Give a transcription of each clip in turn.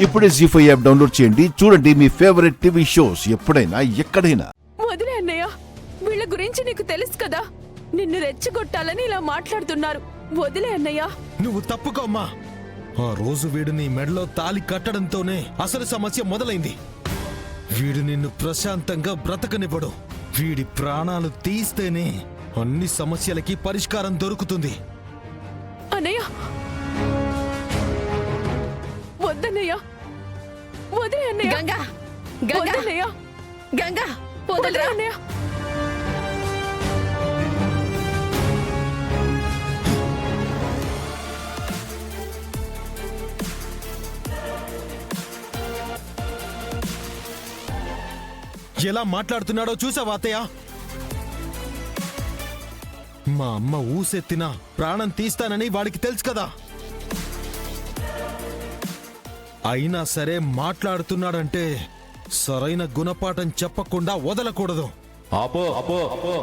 ఇప్పుడే జీ5 app download చేయండి. చూడండి మీ ఫేవరెట్ టీవీ షోస్ ఎప్పుడైనా ఎక్కడైనా. వదిలే అన్నయ్య, వీళ్ళ గురించి నీకు తెలుసు కదా. నిన్ను రెచ్చగొట్టాలని ఇలా మాట్లాడుతున్నారు. వదిలే అన్నయ్య. నువ్వు తప్పుకోమ్మా. ఆ రోజు వీడు నీ మెడలో తాలి కట్టడంతోనే అసలు సమస్య మొదలైంది. వీడు నిన్ను ప్రశాంతంగా బ్రతకనివ్వడు. వీడి ప్రాణాలు తీస్తేనే అన్ని సమస్యలకి పరిష్కారం దొరుకుతుంది. అన్నయ్య వద్దన్నయ్య, వదిలే అన్నయ్య. గంగా గంగా వద్దన్నయ్య, గంగా వదిలే వదలరా. అన్నయ్య. ఎలా మాట్లాడుతున్నాడో చూసావా అత్తయ్య? మా అమ్మ ఊసెత్తినా ప్రాణం తీస్తానని వాడికి తెలుసు కదా. అయినా సరే మాట్లాడుతున్నాడంటే సరైన గుణపాఠం చెప్పకుండా వదలకూడదు. ఆపో ఆపో ఆపో.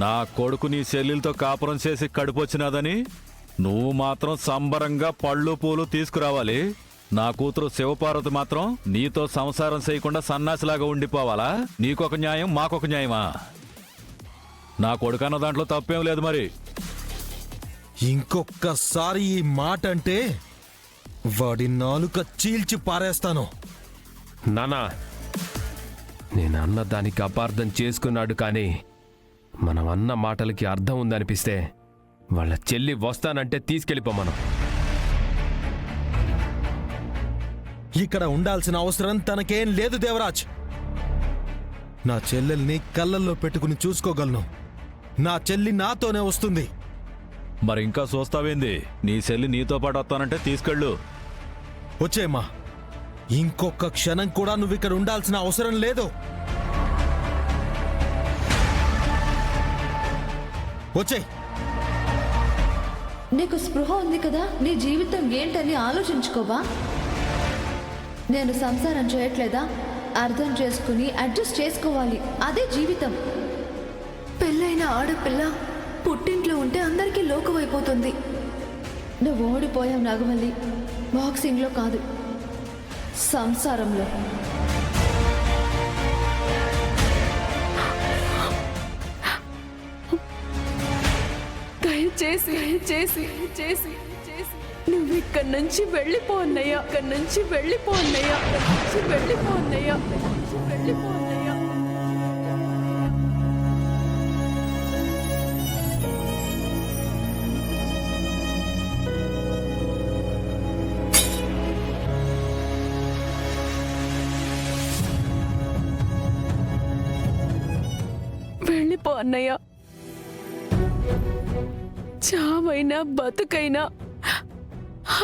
నా కొడుకు నీ చెల్లెలతో కాపురం చేసి కడుపొచ్చినాదని నువ్వు మాత్రం సంబరంగా పళ్ళు పూలు తీసుకురావాలి. నా కూతురు శివపార్వతి మాత్రం నీతో సంసారం చేయకుండా సన్నాసిలాగా ఉండిపోవాలా? నీకొక న్యాయం, మాకొక న్యాయమా? నా కొడుకన్న దాంట్లో తప్పేం లేదు. మరి ఇంకొక్కసారి ఈ మాట అంటే వాడి నాలుక చీల్చి పారేస్తాను. నానా, నేను అన్న దానికి అపార్థం చేసుకున్నాడు, కానీ మనం అన్న మాటలకి అర్థం ఉందనిపిస్తే వాళ్ళ చెల్లి వస్తానంటే తీసుకెళ్ళిపోమను. ఇక్కడ ఉండాల్సిన అవసరం తనకేం లేదు దేవరాజ్. నా చెల్లెల్ని కళ్ళల్లో పెట్టుకుని చూసుకోగలను. నా చెల్లి నాతోనే వస్తుంది. మరి ఇంకా చూస్తావేంది? నీ చెల్లి నీతో పాటు వస్తానంటే తీసుకెళ్ళు. వచ్చేమ్మా. ఇంకొక క్షణం కూడా నువ్వు ఇక్కడ ఉండాల్సిన అవసరం లేదు. వచ్చే. నీకు స్పృహ ఉంది కదా, నీ జీవితం ఏంటని ఆలోచించుకోవా? నేను సంసారం చేయట్లేదా? అర్థం చేసుకుని అడ్జస్ట్ చేసుకోవాలి, అదే జీవితం. పెళ్ళైన ఆడపిల్ల పుట్టింట్లో ఉంటే అందరికీ లోకమైపోతుంది. నువ్వు ఓడిపోయావు నాగవల్లి, బాక్సింగ్లో కాదు, సంసారంలో. దయచేసి చేసి చేసి చేసి నువ్వు ఇక్కడి నుంచి వెళ్ళిపో అన్నయ్య. ఇక్కడి నుంచి వెళ్ళిపో అన్నయ్య. ఇక్కడి నుంచి వెళ్ళిపో అన్నయ్య. ఇక్కడి నుంచి వెళ్ళిపో అన్నయ్య. వెళ్ళిపో అన్నయ్య. చావైనా బతుకైనా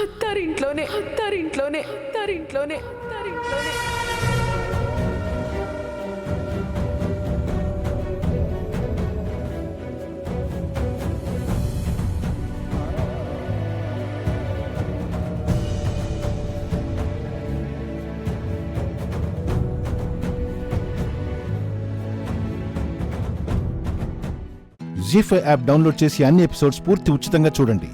అత్తారింట్లోనే, అత్తారింట్లోనే, అత్తారింట్లోనే, అత్తారింట్లోనే. జీ5 యాప్ డౌన్లోడ్ చేసి అన్ని ఎపిసోడ్స్ పూర్తి ఉచితంగా చూడండి.